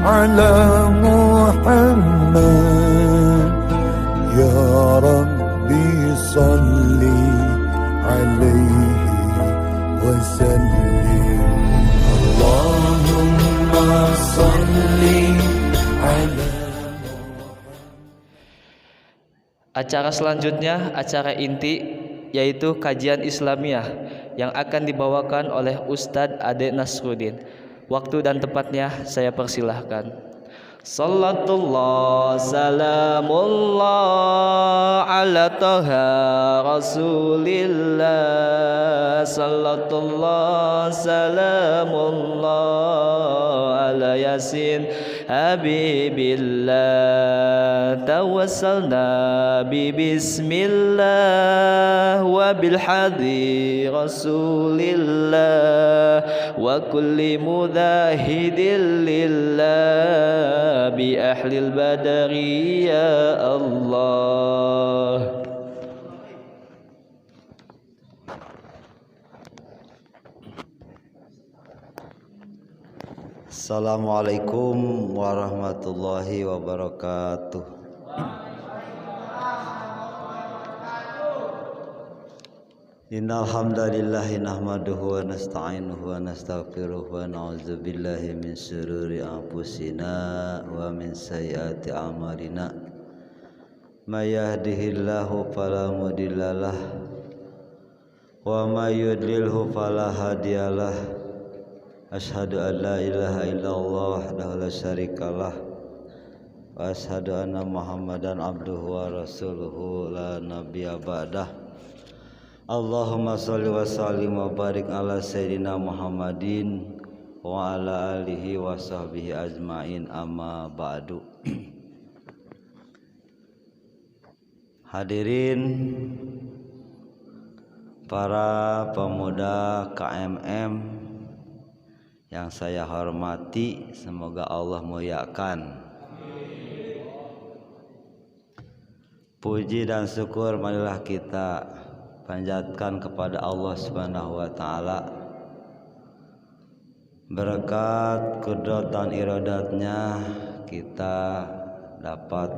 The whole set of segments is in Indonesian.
على محمد يا ربي صل عليه وسلم اللهم صل على. Acara selanjutnya, acara inti, yaitu kajian Islamiyah yang akan dibawakan oleh Ustadz Ade Nasruddin. Waktu dan tempatnya saya persilahkan. Sallatullah salamullah ala taha rasulillah. Sallatullah salamullah ala yasin habibillah. Tawassalna bi bismillah wa bil hadi rasulillah wa kulli mudahidin lillah bi ahlil badari ya Allah. Assalamualaikum warahmatullahi wabarakatuh. Innal hamdalillahi nahmaduhu wa nasta'inuhu wa nastaghfiruhu wa na'udzu billahi min shururi anfusina wa min sayyiati a'malina. May yahdihillahu fala mudhillalah wa may yudlilhu fala hadiyalah. Asyhadu an la ilaha illallah wahdahu la syarikalah wa asyhadu anna Muhammadan abduhu wa rasuluhu la nabiyya ba'dah. Allahumma sholli wa sallim wa barik ala sayyidina Muhammadin wa ala alihi wa sahbihi ajmain, amma ba'du. Hadirin para pemuda KMM yang saya hormati, semoga Allah muliakan. Puji dan syukur marilah kita panjatkan kepada Allah Subhanahu wa taala. Berkat qudrat dan iradatnya kita dapat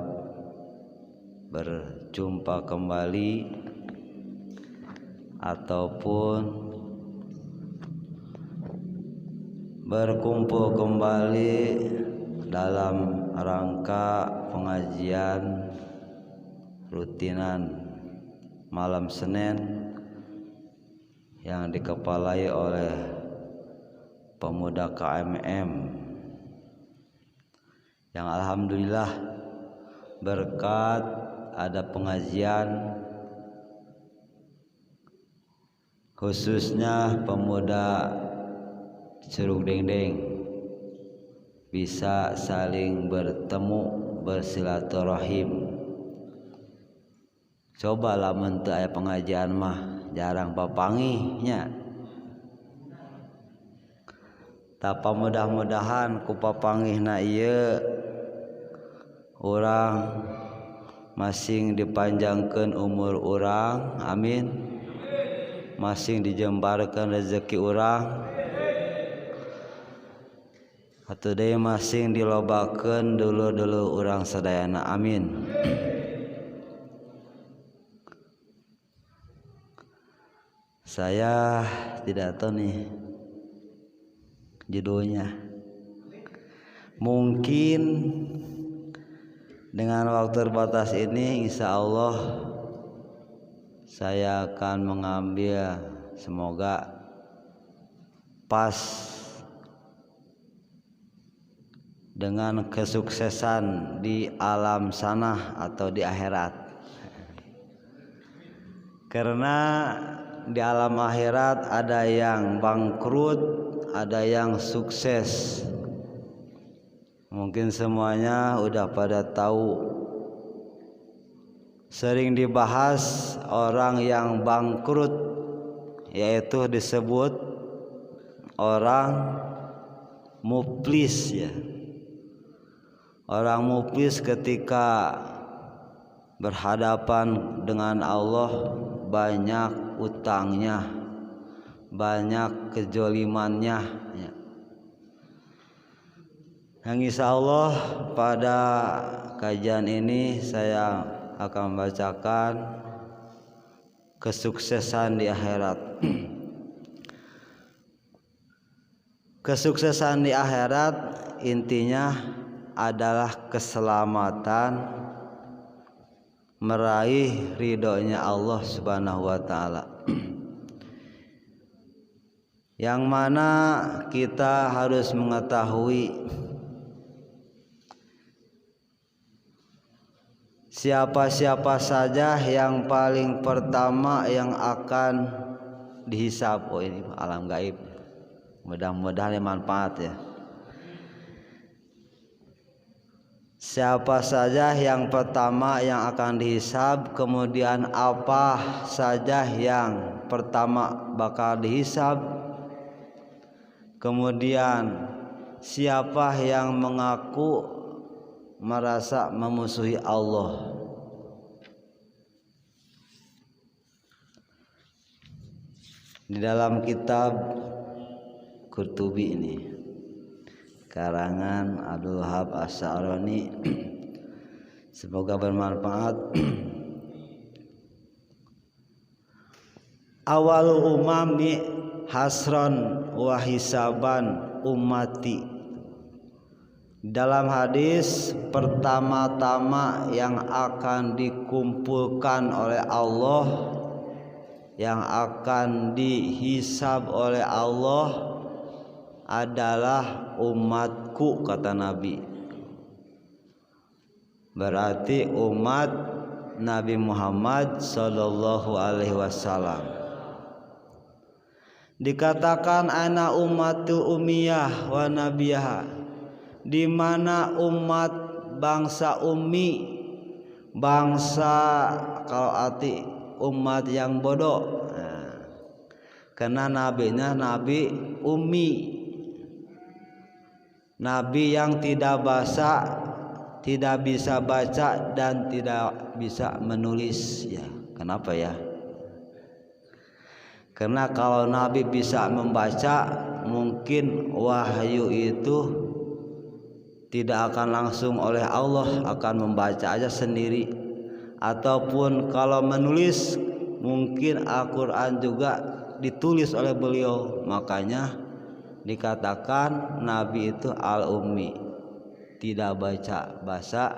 berjumpa kembali ataupun berkumpul kembali dalam rangka pengajian rutinan malam Senin yang dikepalai oleh pemuda KMM yang alhamdulillah berkat ada pengajian khususnya pemuda Curug Dengdeng bisa saling bertemu, bersilaturahim. Cobalah mentu aya pengajian mah jarang papangihnya. Tapa mudah-mudahan ku papangihna ieu urang masing dipanjangkeun umur urang, amin. Masing dijembarkeun rezeki urang. Atuh deui masing dilobakeun dulu-dulu urang sadayana, amin. Saya tidak tahu nih judulnya. Mungkin dengan waktu terbatas ini insya Allah saya akan mengambil, semoga pas dengan kesuksesan di alam sana atau di akhirat. Karena di alam akhirat ada yang bangkrut, ada yang sukses. Mungkin semuanya udah pada tahu. Sering dibahas orang yang bangkrut, yaitu disebut orang muflis ya. Orang muflis ketika berhadapan dengan Allah banyak utangnya, banyak kejolimannya ya. Yang insya Allah pada kajian ini saya akan membacakan kesuksesan di akhirat. Kesuksesan di akhirat intinya adalah keselamatan meraih ridhonya Allah Subhanahu wa taala. Yang mana kita harus mengetahui siapa-siapa saja yang paling pertama yang akan dihisab. Oh, ini alam gaib. Mudah-mudahan manfaat ya. Siapa saja yang pertama yang akan dihisab, kemudian apa saja yang pertama bakal dihisab, kemudian siapa yang mengaku merasa memusuhi Allah. Di dalam kitab Qurtubi ini karangan Abdul Wahab Asy'arani, semoga bermanfaat. Awalul umami hasron wa hisaban ummati. Dalam hadis, pertama-tama yang akan dikumpulkan oleh Allah, yang akan dihisab oleh Allah adalah umatku, kata Nabi. Berarti umat Nabi Muhammad sallallahu alaihi wasallam. Dikatakan ana ummatul ummiyah wa nabiyah, di mana umat bangsa ummi, bangsa kalau arti umat yang bodoh. Karena nabinya nabi ummi, nabi yang tidak bisa baca dan tidak bisa menulis ya. Kenapa ya? Karena kalau nabi bisa membaca, mungkin wahyu itu tidak akan langsung oleh Allah, akan membaca aja sendiri. Ataupun kalau menulis, mungkin Al-Quran juga ditulis oleh beliau. Makanya dikatakan nabi itu al-ummi, tidak baca bahasa,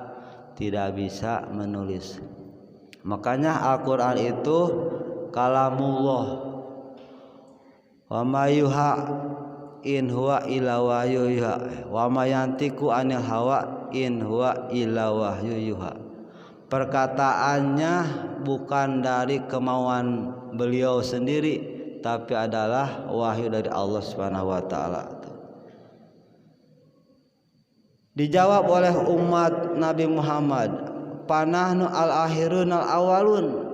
tidak bisa menulis. Makanya Al-Quran itu kalamullah. Wa ma yuha in huwa illa wahyu yuha wa ma yantiqu anil hawa in huwa illa wahyu yuha. Perkataannya bukan dari kemauan beliau sendiri, tapi adalah wahyu dari Allah Subhanahu wa taala. Dijawab oleh umat Nabi Muhammad, panahnu al-akhirun al-awalun.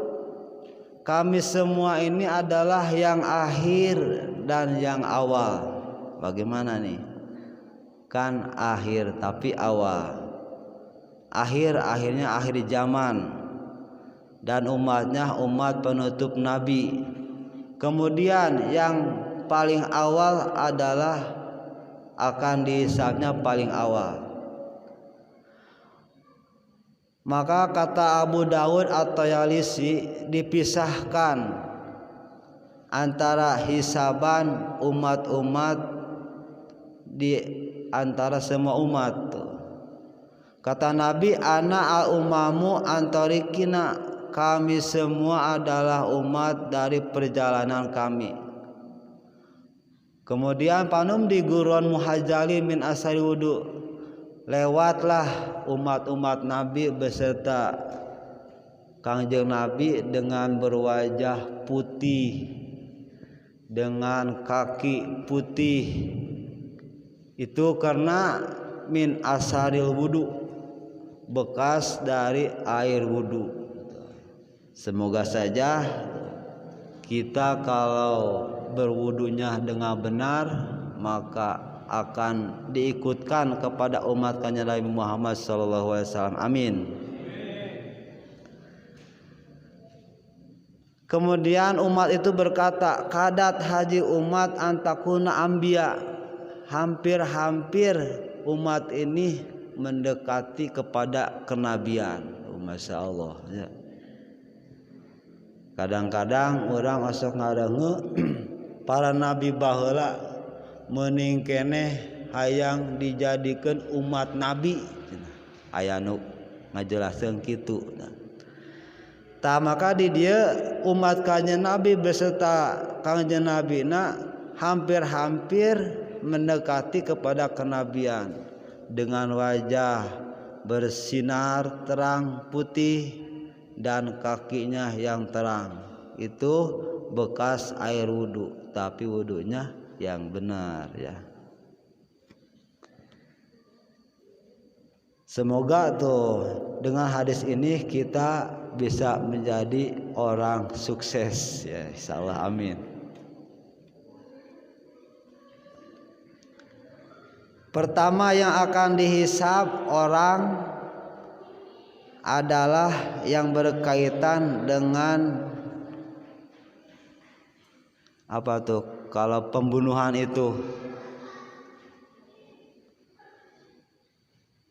Kami semua ini adalah yang akhir dan yang awal. Bagaimana nih? Kan akhir tapi awal. Akhirnya akhir zaman, dan umatnya umat penutup Nabi. Kemudian yang paling awal adalah akan dihisabnya paling awal. Maka kata Abu Dawud At-Tayalisi, dipisahkan antara hisaban umat-umat di antara semua umat. Kata Nabi, ana al-umamu antarikina, kami semua adalah umat dari perjalanan kami. Kemudian panum di guron muhajali min asari wudu, lewatlah umat-umat Nabi beserta Kangjeng Nabi dengan berwajah putih, dengan kaki putih. Itu karena min asaril wudu, bekas dari air wudu. Semoga saja kita kalau berwudunya dengan benar, maka akan diikutkan kepada umat kanjeng Nabi Muhammad SAW. Amin. Kemudian umat itu berkata, kadat haji umat antakuna ambia, hampir-hampir umat ini mendekati kepada kenabian. Masya Allah ya. Kadang-kadang orang asok ngadengu para nabi baheula meuning keneh hayang dijadikan umat nabi. Aya nu ngajelaskeun kitu. Tah maka di dieu umat kanjeng Nabi beserta kanjeng Nabina hampir-hampir mendekati kepada kenabian dengan wajah bersinar terang putih dan kakinya yang terang. Itu bekas air wudu, tapi wudunya yang benar ya. Semoga tuh dengan hadis ini kita bisa menjadi orang sukses ya, insyaallah amin. Pertama yang akan dihisab orang adalah yang berkaitan dengan apa tuh? Kalau pembunuhan itu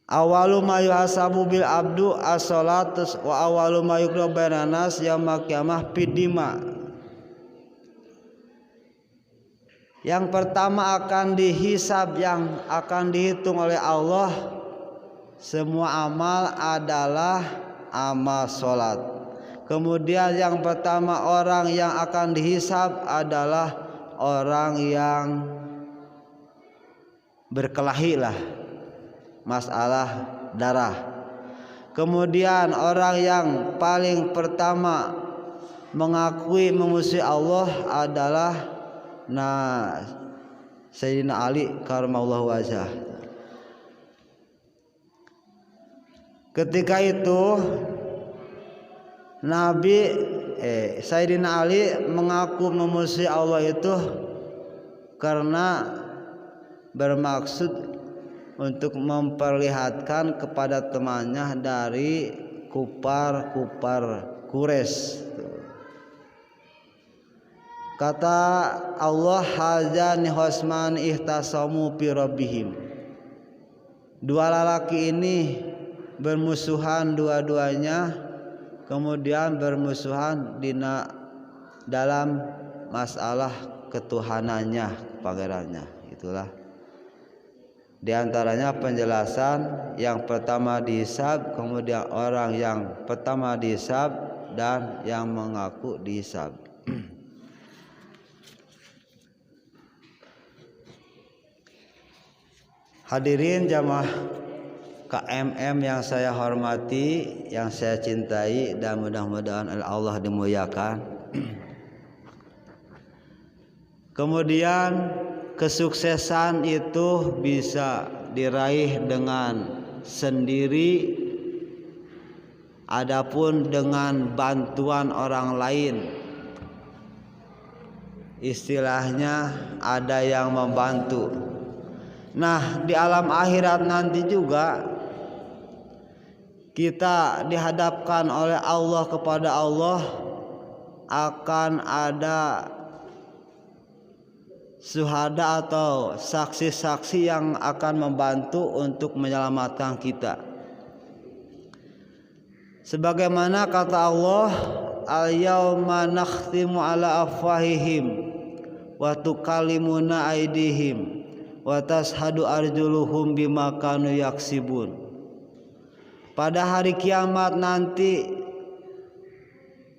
awalu ma yuhasabu bil abdu as-salatus wa awalu ma yuqra bainan nas yaumil qiyamah fidima. Yang pertama akan dihisab, yang akan dihitung oleh Allah semua amal adalah amal salat. Kemudian yang pertama orang yang akan dihisab adalah orang yang berkelahi lah, masalah darah. Kemudian orang yang paling pertama mengakui memusuhi Allah adalah Sayyidina Ali karramallahu wajhah. Ketika itu Sayyidina Ali mengaku memusuhi Allah itu karena bermaksud untuk memperlihatkan kepada temannya dari kupar-kupar Quraisy. Kata Allah, hazani hosman ihtasamu fi rabbihim. Dua lelaki ini bermusuhan dua-duanya, kemudian bermusuhan dalam masalah ketuhanannya, pangerannya. Itulah di antaranya penjelasan yang pertama dihisab, kemudian orang yang pertama dihisab dan yang mengaku dihisab. Hadirin jamaah KMM yang saya hormati, yang saya cintai, dan mudah-mudahan Allah dimuliakan. Kemudian kesuksesan itu bisa diraih dengan sendiri, adapun dengan bantuan orang lain. Istilahnya ada yang membantu. Nah, di alam akhirat nanti juga kita dihadapkan oleh Allah kepada Allah, akan ada syuhada atau saksi-saksi yang akan membantu untuk menyelamatkan kita. Sebagaimana kata Allah, al-yauma nakhtimu ala afwahihim wa tukallimuna aydihim wa tashhadu arjuluhum bima kanu yaksibun. Pada hari kiamat nanti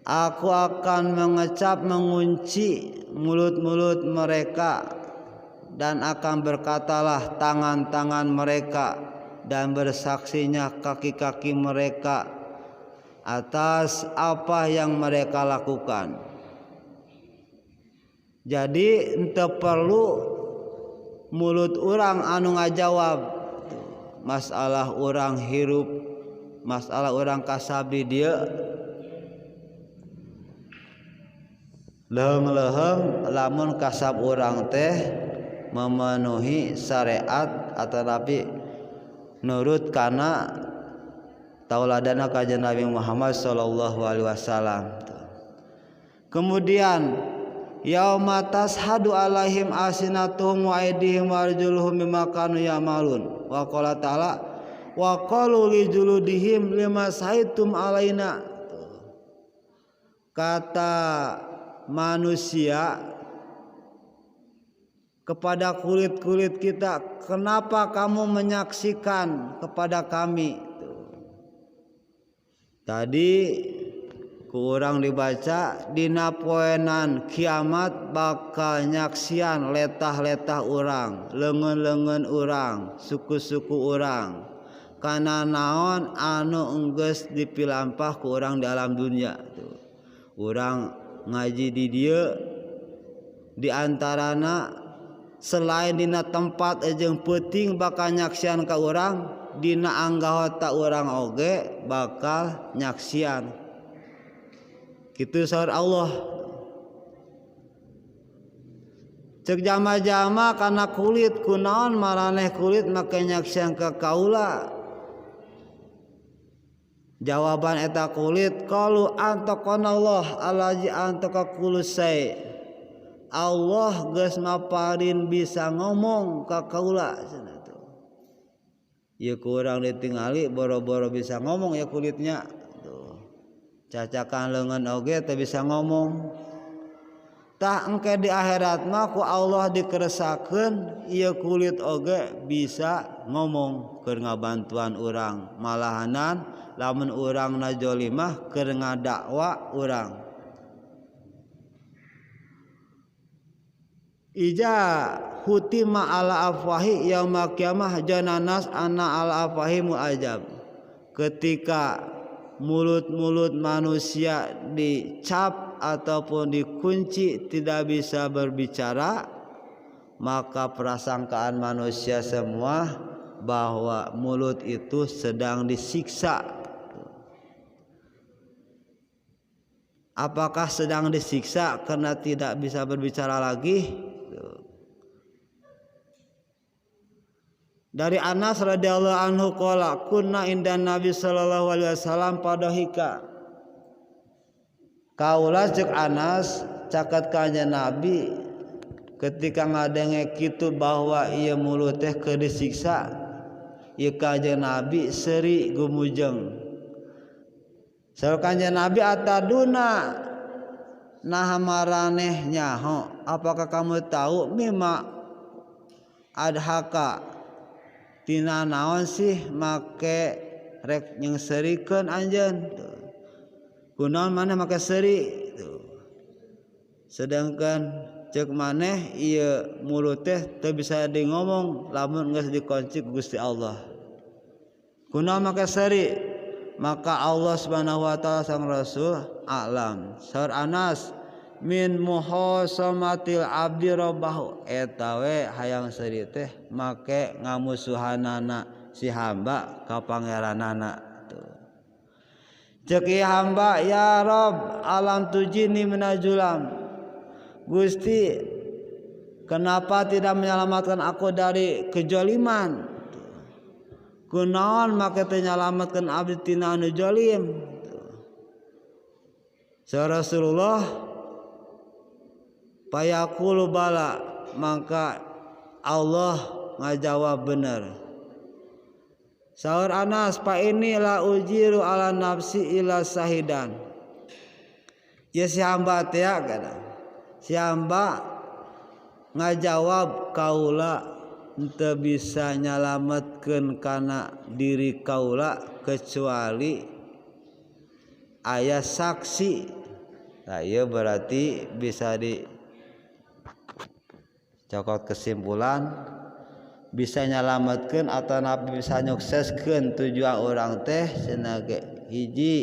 aku akan mengecap, mengunci mulut-mulut mereka, dan akan berkatalah tangan-tangan mereka, dan bersaksinya kaki-kaki mereka atas apa yang mereka lakukan. Jadi ente perlu mulut orang anu ngajawab masalah orang hirup, masalah orang kasabi dia leheng-leheng lamun kasab orang teh memenuhi syariat atau tapi nurut kana tauladana kajian Nabi Muhammad sallallahu alaihi wasallam. Kemudian yauma tashhadu alaihim alsinatuhum wa aydihim wa arjuluhum bima kanu ya'malun. Wa qala ta'ala wa qalu li juludihim lima sahaitum alaina. Kata manusia kepada kulit-kulit kita, kenapa kamu menyaksikan kepada kami? Tadi kurang dibaca dina poenan kiamat bakal nyaksian letah-letah urang, leungeun-leungeun urang, suku-suku urang, kana naon anu enggeus dipilampah ku urang di alam dunia. Urang ngaji di dieu di antarana selain dina tempat jeung peuting bakal nyaksian ka urang, dina anggahota urang oge bakal nyaksian. Kitu saur Allah. Cek jama-jama kana kulit kunaon maraneh kulit make nyaksian ka kaula. Jawaban eta kulit qalu antaqanallah allazi antaqa kulusai. Allah geus maparin bisa ngomong ka kaula cenah tuh. Ieu kurang ditingali boro-boro bisa ngomong ya kulitnya tuh. Cacakan leungeun oge teu bisa ngomong. Tah engke di akhirat mah ku Allah dikeresakeun ieu kulit oge bisa ngomong keur ngabantuan urang. Malahanan lamun urang najolimah keur ngadakwa urang. Ija hutima ala afwahi yaumul qiyamah jananas ana ala afwahi muajab. Ketika mulut-mulut manusia dicap ataupun dikunci tidak bisa berbicara, maka prasangkaan manusia semua bahwa mulut itu sedang disiksa. Apakah sedang disiksa karena tidak bisa berbicara lagi? Dari Anas radhiyallahu anhu qala kunna indan Nabi sallallahu alaihi wasallam padahika. Kaula cek Anas caket kanjeng Nabi ketika ngadenge kitu bahwa ieu mulut teh keur disiksa, ieu kanjeng Nabi seuri gumujeng. Saur kanjeng Nabi ataduna nah maraneh nyaho, apakah kamu tahu mimma adhaka tina naon sih make rek nyengserikeun anjeun tuh. Kunaon maneh make seuri tuh. Sedangkan cek maneh ieu mulut teh teu bisa ngomong lamun geus dikunci ku Gusti Allah. Kunaon make seuri? Maka Allah Subhanahu wa taala sang Rasul alam. Saur Anas min muhasamatil abdi rabbahu eta we hayang seuri teh make ngamusuhanana si hamba ka pangeranana tuh. Ceuk hamba ya Rabb alam tujini minajulam. Gusti kenapa tidak menyelamatkan aku dari kejoliman? Kunaon make teu nyalametkeun abdi tina anu jolim? Sa Rasulullah payaqulu bala, maka Allah ngajawab bener. Saur Anas pa inilah ujiru ala nafsi ila sahidan. Ya si hamba teh kana. Si hamba ngajawab kaula henteu bisa nyalametkeun kana diri kaula kecuali aya saksi. Nah, ieu berarti bisa dicokot kesimpulan bisa nyalametkeun atau nabi bisa nyukseskeun tujuan orang teh cenah ge hiji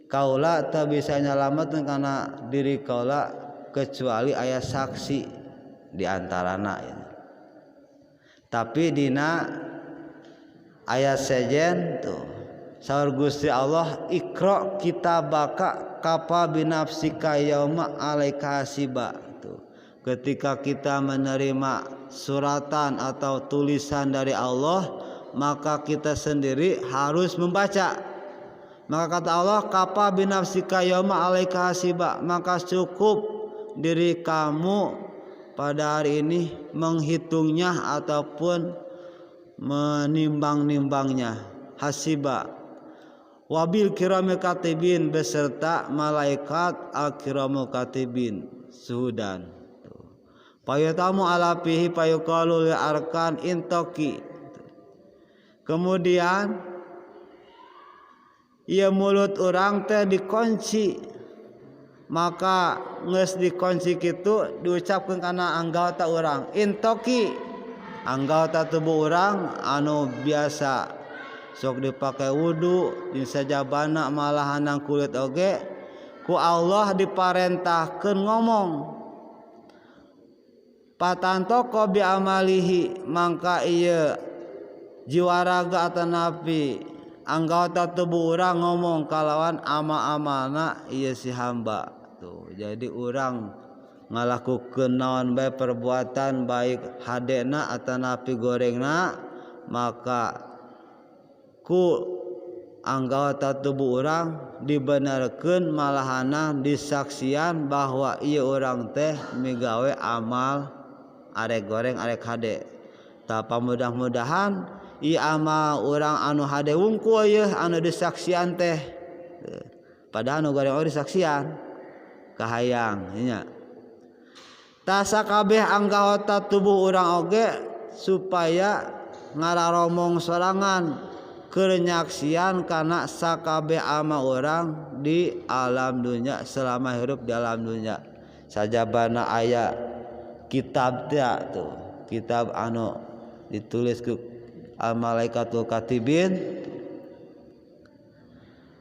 kaula teu bisa nyalametkeun kana diri kaula kecuali aya saksi di antarana ya. Tapi dina ayat sejen tuh saur Gusti Allah ikra kitabaka kafa binafsika yauma alaika hasiba tuh. Ketika kita menerima suratan atau tulisan dari Allah, maka kita sendiri harus membaca. Maka kata Allah kafa binafsika yauma alaika hasiba, maka cukup diri kamu pada hari ini menghitungnya ataupun menimbang-nimbangnya. Hasiba wabil kiramil katibin beserta malaikat al kiramul katibin suhudan. Payutamu ala fihi payuqalu li arkan intoki. Kemudian ia mulut orang teh dikunci, maka geus dikunci kitu diucapkeun kana anggota urang intoki, anggota tubuh urang anu biasa sok dipake wudu di sajabana malahan kulit oge ku Allah diparentahkeun ngomong patantoko bi amalihi, mangka ieu jiwa raga atanapi anggota tubuh urang ngomong kalawan ama-amalna ieu si hamba. Tuh, jadi urang ngalakukeun naon bae perbuatan baik hadena atanapi gorengna, maka ku anggota tubuh urang dibenerkeun malahana disaksian bahwa ieu urang teh migawe amal arek goreng arek hade. Tapa mudah-mudahan ieu amal urang anu hade wungkul ieu anu disaksian teh. Padahal anu goreng disaksian kahayang nya. Tasa kabeh anggota tubuh urang oge supaya ngararomong sorangan kerenyaksian kana sakabeh ama urang di alam dunya selama hidup di alam dunya. Sajabana aya kitab teh tuh, kitab anu ditulis ku al malaikatul katibin.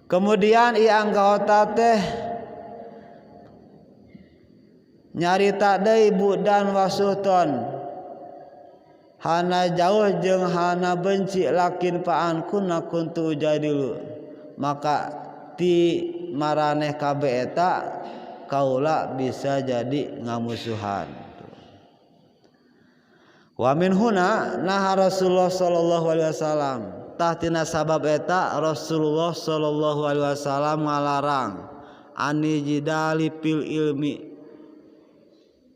Kemudian ieu anggota teh nyarita deui budan wasuton hana jauh jeung hana benci lakin paan kunna kuntu jadilu, maka ti maraneh kabeh eta kaula bisa jadi ngamusuhan. Wa min huna naha Rasulullah sallallahu alaihi wasallam, tahtina sabab eta Rasulullah sallallahu alaihi wasallam ngalarang ani jidali fil ilmi,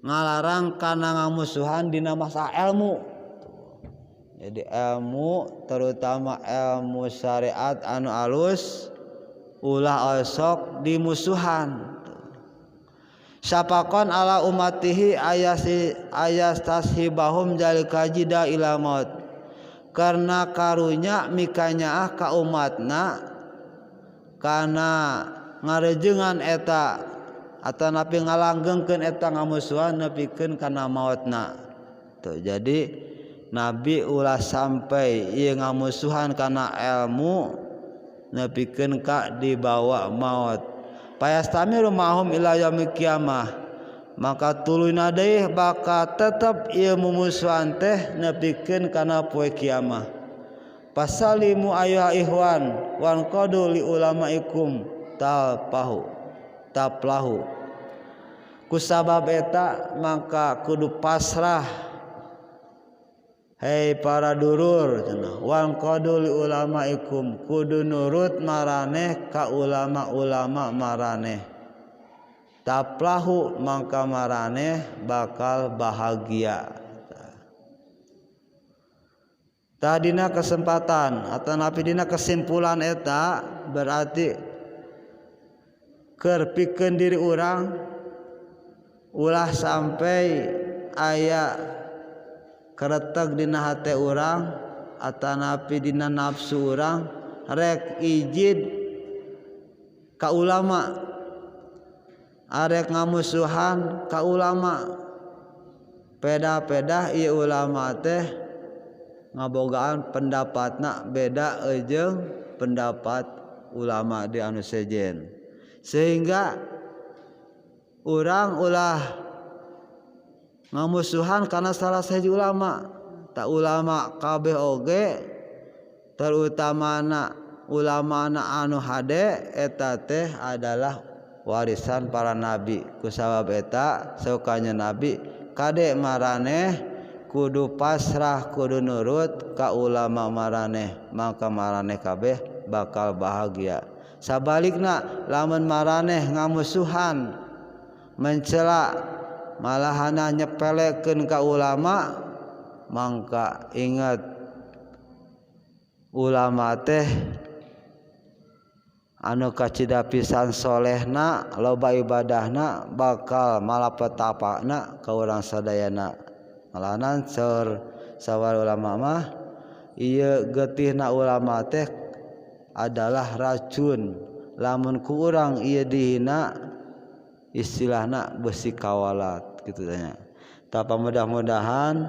ngalarang kana ngamusuhan dina masalah ilmu. Jadi ilmu terutama ilmu syariat anu alus ulah osok dimusuhan. Syafaqan ala umatihi ayas tashibahum jalika jida ila maut, karena karunya mikanya ka umatna kana ngarejengan eta atanapi ngalanggengkeun eta ngamusuhan nepikeun kana mautna. Tuh, jadi Nabi ulah sampai ieu ngamusuhan kana ilmu nepikeun ka dibawa maut. Payastamiru mahum ila yaumil qiyamah, maka tuluina deui bakal tetep ieu mumusuhan teh nepikeun kana poe kiamah. Pasalimu ayuha ikhwan wan qadu li ulamaikum taplahu. Kusabab eta maka kudu pasrah hei para durur cenah, wan qadul ulamaikum kudu nurut maraneh ka ulama-ulama maraneh. Taplahu mangka maraneh bakal bahagia. Tadina kesempatan atanapi dina kesimpulan eta berarti keur pikeun diri urang ulah sampai aya keretek dina hate urang atanapi dina nafsu urang rek ijid ka ulama, arek ngamusuhan ka ulama, peda-peda ieu ulama teh ngabogaan pendapatna beda jeung pendapat ulama di anu sejen, sehingga urang ulah ngamusuhan karena salah sahiji ulama. Tak ulama kabeh oge terutamana ulamana anu hade eta teh adalah warisan para nabi. Kusabab eta saukanya nabi kade maraneh kudu pasrah kudu nurut ka ulama maraneh, maka maraneh kabeh bakal bahagia. Sabalikna lamun maraneh ngamusuhan mencela malahana nyepelekeun ka ulama, mangka ingat ulama teh anu kacida pisan solehna, loba ibadahna, bakal malapetapana ka urang sadayana. Malahan sawal ulama mah ieu getihna ulama teh adalah racun, lamun ku urang ieu dihina istilahna besi kawalat kitu tanya. Tapa mudah-mudahan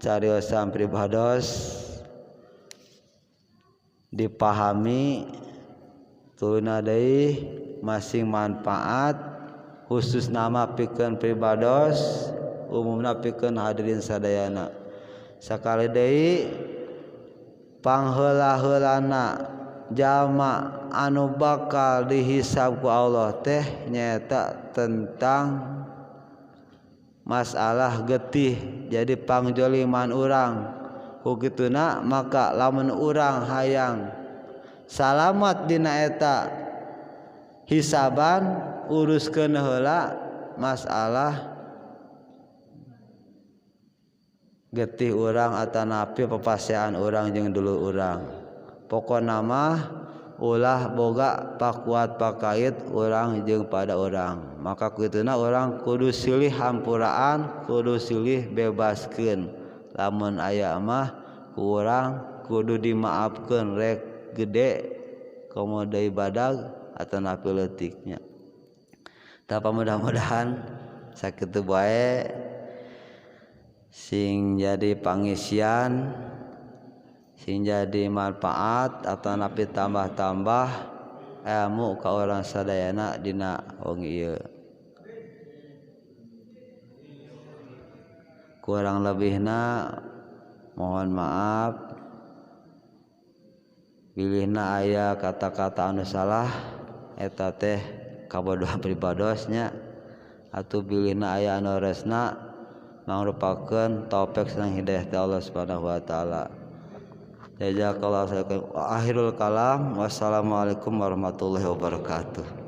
cariosan pribados dipahami tuluna deui masing manfaat khusus nama pikeun pribados, umumna pikeun hadirin sadayana. Sakali deui pangheula-heulana jalma anu bakal dihisab ku Allah teh nyaeta tentang masalah getih jadi pangjoliman urang. Ku kituna maka lamun urang hayang salamat dina eta hisaban, uruskeun heula masalah getih urang atanapi papasean urang jeung dulu urang. Pokona mah ulah boga pakuat pakait urang jeung pada urang. Maka kituna urang kudu silih hampuraan, kudu silih bebaskeun. Lamun aya mah ku urang kudu dimaafkeun rek gede komo deui badag atanapi leutiknya. Tapa mudah-mudahan sakitu bae sing jadi pangisian, sing jadi manfaat atanapi tambah-tambah ilmu ka urang sadayana dina wong ieu. Kurang lebihna mohon maaf. Pilihna aya kata-kata anu salah eta teh kabodohan pribadosnya, atuh pilihna aya anu resna mangrupakeun taufik sareng hidayah ti Allah Subhanahu wa taala. Jazakallahu khairan. Akhirul kalam. Wassalamualaikum warahmatullahi wabarakatuh.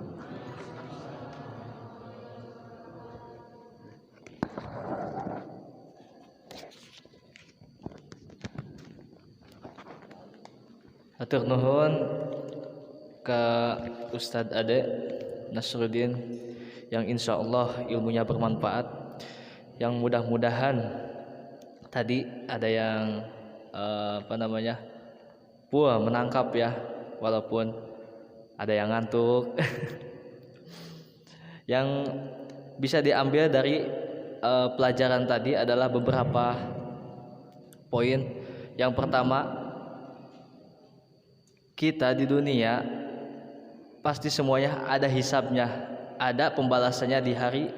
Hatur nuhun ke Ustadz Ade Nasruddin yang insya Allah ilmunya bermanfaat, yang mudah-mudahan tadi ada yang menangkap ya, walaupun ada yang ngantuk. Yang bisa diambil dari pelajaran tadi adalah beberapa poin. Yang pertama, kita di dunia pasti semuanya ada hisabnya, ada pembalasannya di hari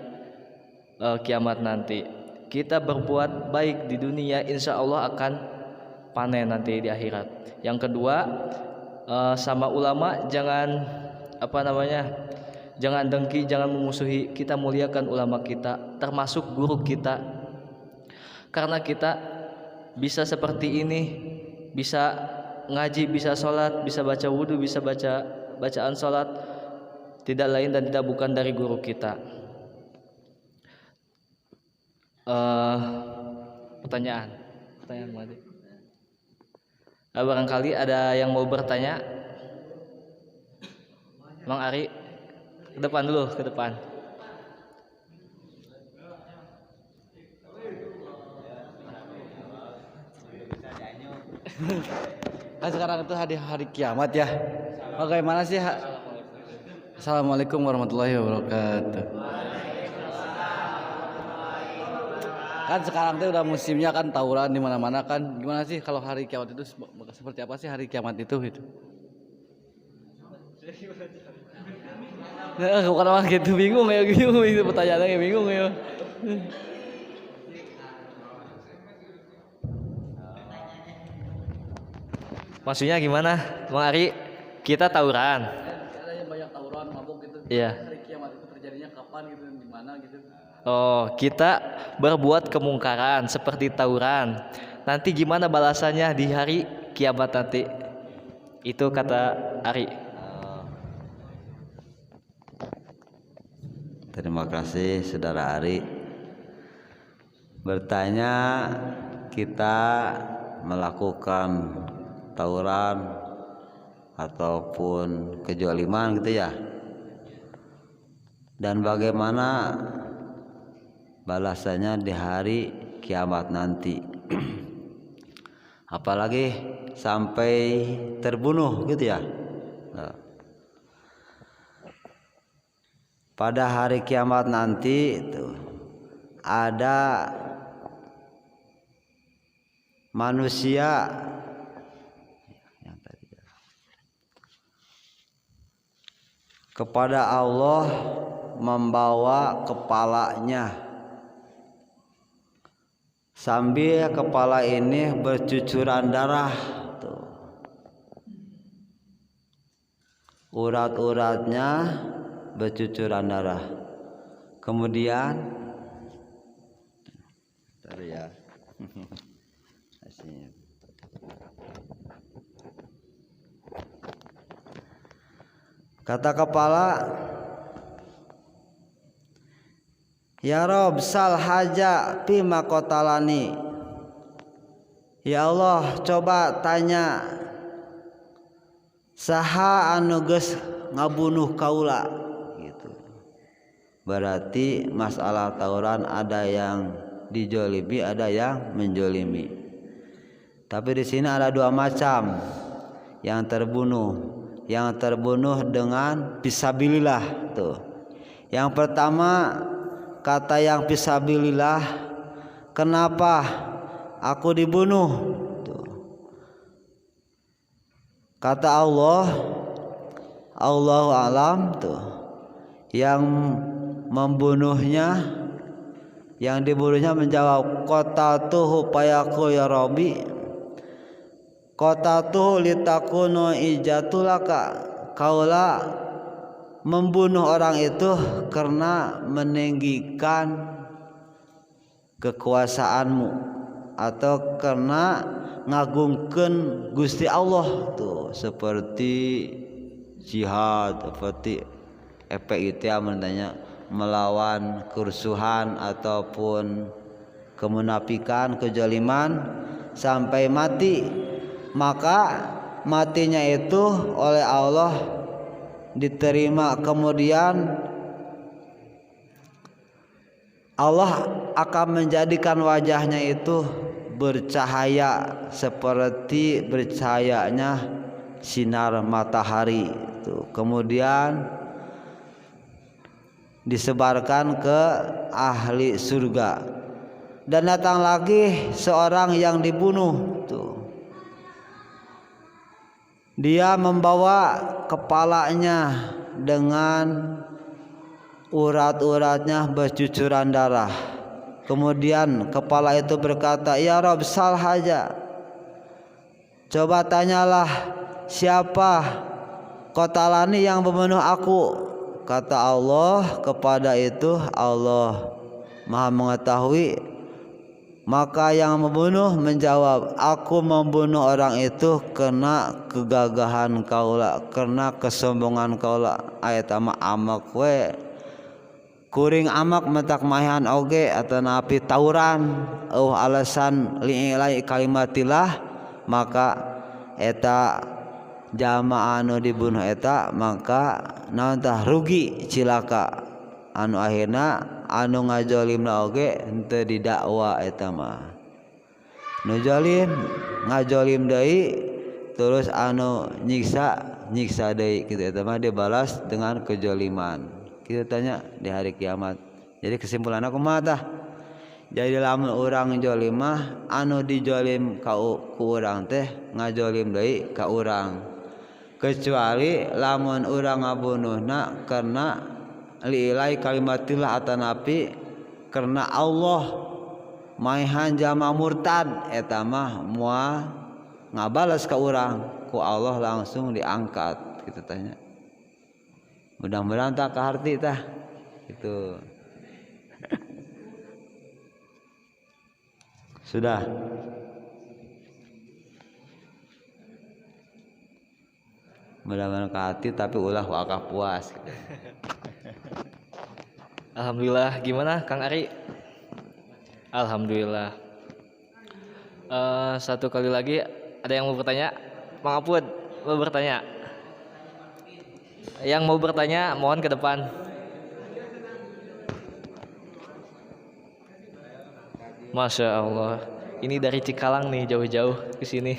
kiamat nanti. Kita berbuat baik di dunia, insya Allah akan panen nanti di akhirat. Yang kedua, sama ulama jangan jangan dengki, jangan memusuhi. Kita muliakan ulama kita, termasuk guru kita, karena kita bisa seperti ini, bisa ngaji, bisa sholat, bisa baca wudhu, bisa baca bacaan sholat, tidak lain dan tidak bukan dari guru kita. Pertanyaan Madi. Barangkali ada yang mau bertanya. Mang Ari, ke depan dulu, ke depan. Kan sekarang itu hari kiamat ya. Bagaimana sih? Assalamualaikum warahmatullahi wabarakatuh. Kan sekarang itu udah musimnya kan tawuran di mana-mana kan. Gimana sih kalau hari kiamat itu seperti apa sih hari kiamat itu gitu? Nah, bukan orang gitu bingung ya, itu pertanyaannya bingung ya. Maksudnya gimana, Bang Ari? Kita tawuran. Ada yang banyak tawuran, mabuk gitu. Iya. Hari kiamat itu terjadinya kapan gitu, di mana gitu? Oh, kita berbuat kemungkaran seperti tawuran. Nanti gimana balasannya di hari kiamat nanti? Itu kata Ari. Terima kasih Saudara Ari. Bertanya, kita melakukan tawuran ataupun kejoliman gitu ya, dan bagaimana balasannya di hari kiamat nanti. Apalagi sampai terbunuh gitu ya. Nah, pada hari kiamat nanti itu ada manusia yang tadi kepada Allah membawa kepalanya, sambil kepala ini bercucuran darah tuh. Urat-uratnya bercucuran darah. Kemudian tadi ya. Kata kepala, ya Rob, sal haja pima kotalani. Ya Allah, coba tanya saha anu geus ngabunuh kaula gitu. Berarti masalah tawuran ada yang dijolimi, ada yang menjolimi. Tapi di sini ada dua macam yang terbunuh. Yang terbunuh dengan fisabilillah tuh. Yang pertama, kata yang fisabilillah, kenapa aku dibunuh tuh. Kata Allah, Allahu alam tuh, yang membunuhnya, yang dibunuhnya menjawab, qatatuhu payaku ya Rabbi, qatatuhu litakunu ijatulaka, kaulah membunuh orang itu karena meninggikan kekuasaanmu atau karena ngagungkeun Gusti Allah tuh, seperti jihad, seperti FPIT menanya melawan kerusuhan ataupun kemunafikan, kejaliman sampai mati. Maka matinya itu oleh Allah diterima, kemudian Allah akan menjadikan wajahnya itu bercahaya seperti bercahayanya sinar matahari itu. Kemudian disebarkan ke ahli surga. Dan datang lagi seorang yang dibunuh tuh. Dia membawa kepalanya dengan urat-uratnya bercucuran darah. Kemudian kepala itu berkata, ya Rabb sal haja, coba tanyalah siapa qatalani yang membunuh aku. Kata Allah kepada itu, Allah Maha mengetahui. Maka yang membunuh menjawab, aku membunuh orang itu karena kegagahan kaula, karena kesombongan kaula. Ayat ama amak we kuring amak metak mahan oge atau napi tauran alasan li'ilai kalimatillah, maka eta jamaah anu dibunuh eta maka naon tah rugi cilaka, anu akhirna anu ngajolimna oge henteu didakwa eta mah. Nu jolim ngajolim deui terus anu nyiksa deui kitu, eta mah dibalas dengan kejoliman. Kita tanya di hari kiamat. Jadi kesimpulan aku mah tah, jadi lamun urang jolim mah anu dijolim ka urang teh ngajolim deui ka urang, kecuali lamun urang ngabunuhna karena li'ilai kalimatillah atanapi karena Allah maihan jama murtad, eta mah moal ngabalas ka urang ku Allah langsung diangkat gitu tanya. Mudah-mudahan tak kaharti tah itu. Sudah. Mudah-mudahan ke hati tapi ulah wakaf puas. Alhamdulillah. Gimana Kang Ari? Alhamdulillah. Satu kali lagi ada yang mau bertanya? Mang Apud mau bertanya? Yang mau bertanya mohon ke depan. Masya Allah. Ini dari Cikalang nih jauh-jauh ke sini.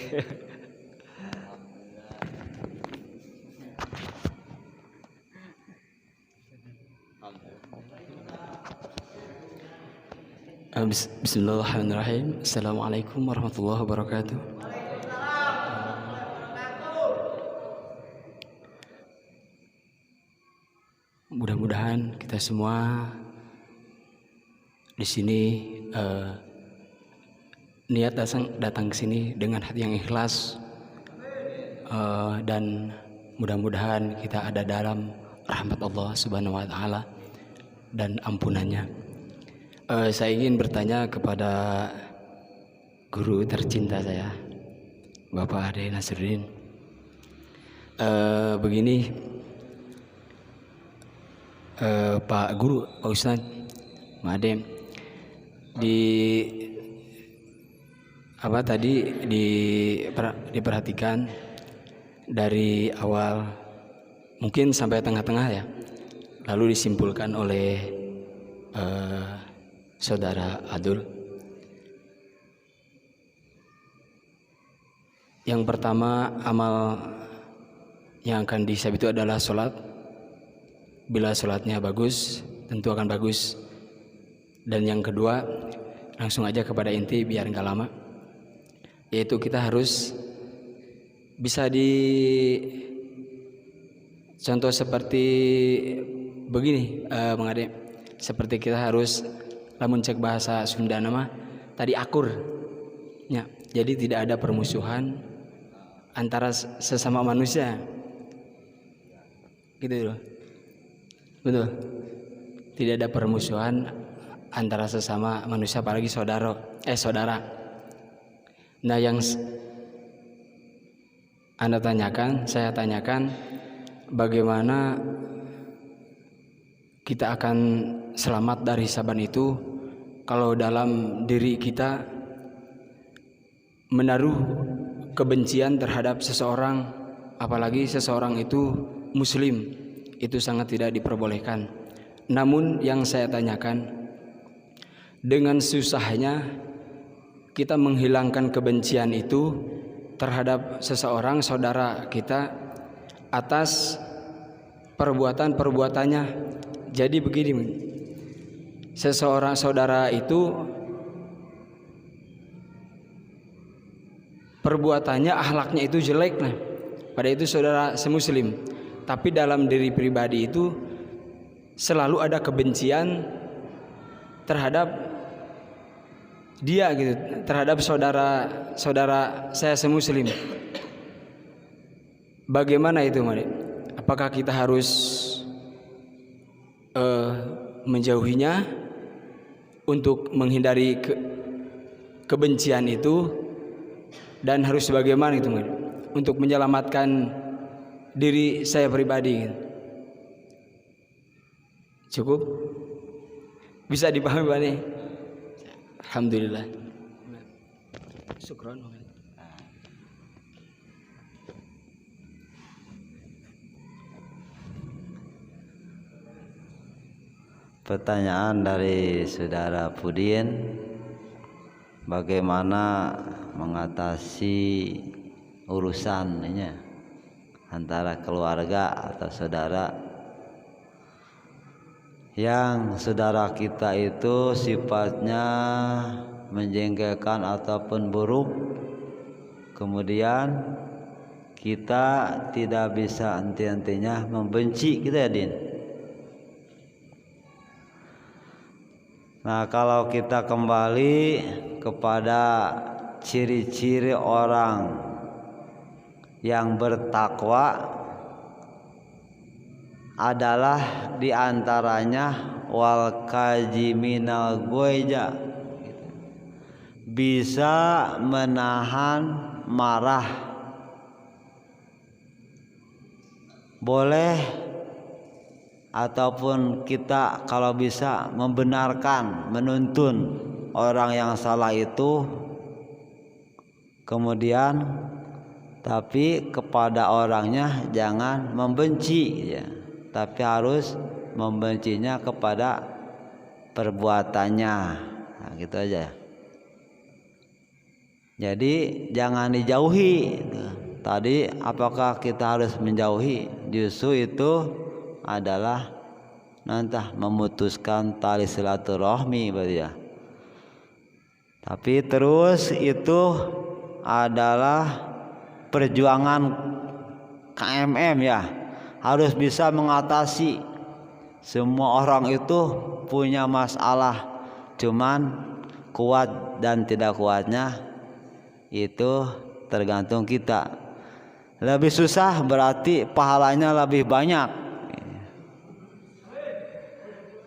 Bismillahirrahmanirrahim. Assalamualaikum warahmatullahi wabarakatuh. Mudah-mudahan kita semua di sini niat datang ke sini dengan hati yang ikhlas, dan mudah-mudahan kita ada dalam rahmat Allah Subhanahu wa taala dan ampunannya. Saya ingin bertanya kepada guru tercinta saya, Bapak Ade Nasruddin. Begini, Pak Guru, Pak Ustadz, Pak Ade, diperhatikan dari awal mungkin sampai tengah-tengah ya, lalu disimpulkan oleh Saudara Adul. Yang pertama, amal yang akan dihisab itu adalah sholat. Bila sholatnya bagus, tentu akan bagus. Dan yang kedua, langsung aja kepada inti biar nggak lama, yaitu kita harus bisa contoh seperti begini, Bang Ade. Seperti kita harus lamun cek bahasa Sunda nama tadi akur ya, jadi tidak ada permusuhan antara sesama manusia gitu loh, betul, tidak ada permusuhan antara sesama manusia apalagi saudara. Nah, yang saya tanyakan bagaimana kita akan selamat dari hisaban itu kalau dalam diri kita menaruh kebencian terhadap seseorang, apalagi seseorang itu muslim. Itu sangat tidak diperbolehkan. Namun yang saya tanyakan, dengan susahnya kita menghilangkan kebencian itu terhadap seseorang saudara kita atas perbuatan-perbuatannya. Jadi begini, seseorang saudara itu perbuatannya, akhlaknya itu jelek, nah pada itu saudara semuslim, tapi dalam diri pribadi itu selalu ada kebencian terhadap dia gitu, terhadap saudara saya semuslim. Bagaimana itu, Mari? Apakah kita harus menjauhinya untuk menghindari kebencian itu, dan harus bagaimana itu untuk menyelamatkan diri saya pribadi? Cukup bisa dipahami Pak nih? Alhamdulillah. Syukron. Pertanyaan dari Saudara Pudin, bagaimana mengatasi urusan ini antara keluarga atau saudara yang saudara kita itu sifatnya menjengkelkan ataupun buruk, kemudian kita tidak bisa henti-hentinya membenci kita ya Din. Nah, kalau kita kembali kepada ciri-ciri orang yang bertakwa adalah diantaranya wal kajiminal goeja, bisa menahan marah, boleh ataupun kita kalau bisa membenarkan, menuntun orang yang salah itu, kemudian tapi kepada orangnya jangan membenci ya, tapi harus membencinya kepada perbuatannya. Nah, gitu aja. Jadi jangan dijauhi. Tadi apakah kita harus menjauhi? Justru itu adalah nanti memutuskan tali silaturahmi berarti ya. Tapi terus itu adalah perjuangan KMM ya. Harus bisa mengatasi. Semua orang itu punya masalah. Cuman kuat dan tidak kuatnya itu tergantung kita. Lebih susah berarti pahalanya lebih banyak.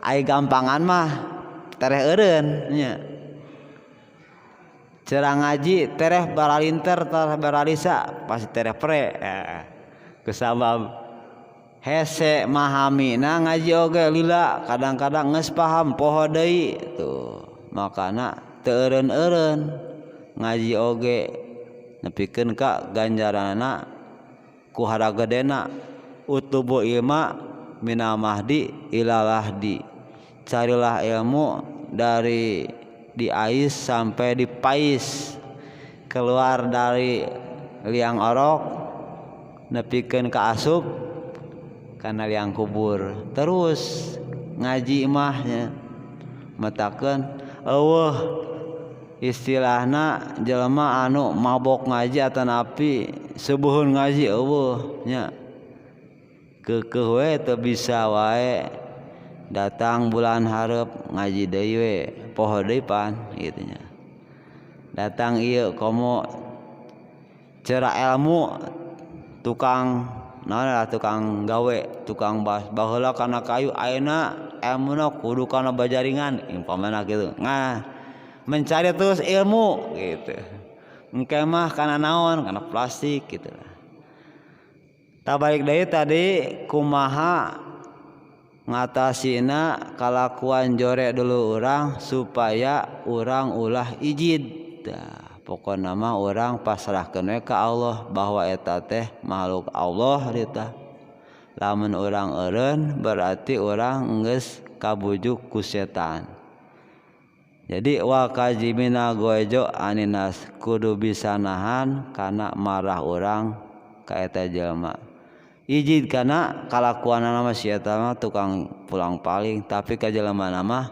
Ai gampangan mah tereh eureun nya. Cerang ngaji tereh baralinter tereh baralisa pasti tereh pre. Kesabab hese mahamina ngaji oge lila kadang-kadang geus paham poho deui tuh. Makana teu eureun-eureun ngaji oge nepikeun ka ganjaranna ku haragedena utubu ilma mina mahdi ilalahdi. Carilah ilmu dari di ais sampai di pais, keluar dari liang orok nepikeun ka asup kana liang kubur. Terus ngaji mahnya matakeun eueuh istilahna jelema anu mabok ngaji atanapi subuhun ngaji eueuh nya. Keukeuh we teu bisa wae datang bulan hareup ngaji deui we poho deui pan kitu nya. Datang ieu komo ceura ilmu tukang naon lah tukang gawe, tukang baheula kana kayu ayeuna ilmuna kudu kana bajaringan umpamana kitu. Nah, mencari terus ilmu gitu. Engke mah kana naon, kana plastik gitu. Tabalik deui tadi kumaha ngatasina kalakuan jore dulu urang supaya urang ulah ijid. Pokokna mah urang pasrahkeun we ka Allah bahwa eta teh makhluk Allah rita. Lamun urang eureun berarti urang geus kabujuk ku setan. Jadi wa kajimina goejo aninas kudu bisa nahan kana marah urang ka eta jelema. Ijid kana kalakuanna mah si eta mah tukang pulang paling tapi ka jelema mah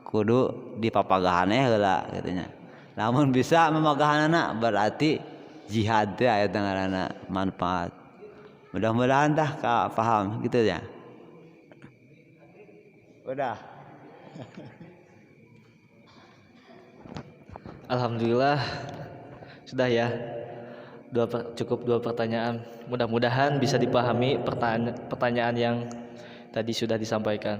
kudu dipapagahan heula katanya. Namun bisa memagahanana berarti jihad teh aya ngaranna manfaat. Mudah-mudahan tah ka paham gitu ya. Udah. Alhamdulillah sudah ya. Cukup dua pertanyaan. Mudah-mudahan bisa dipahami pertanyaan yang tadi sudah disampaikan.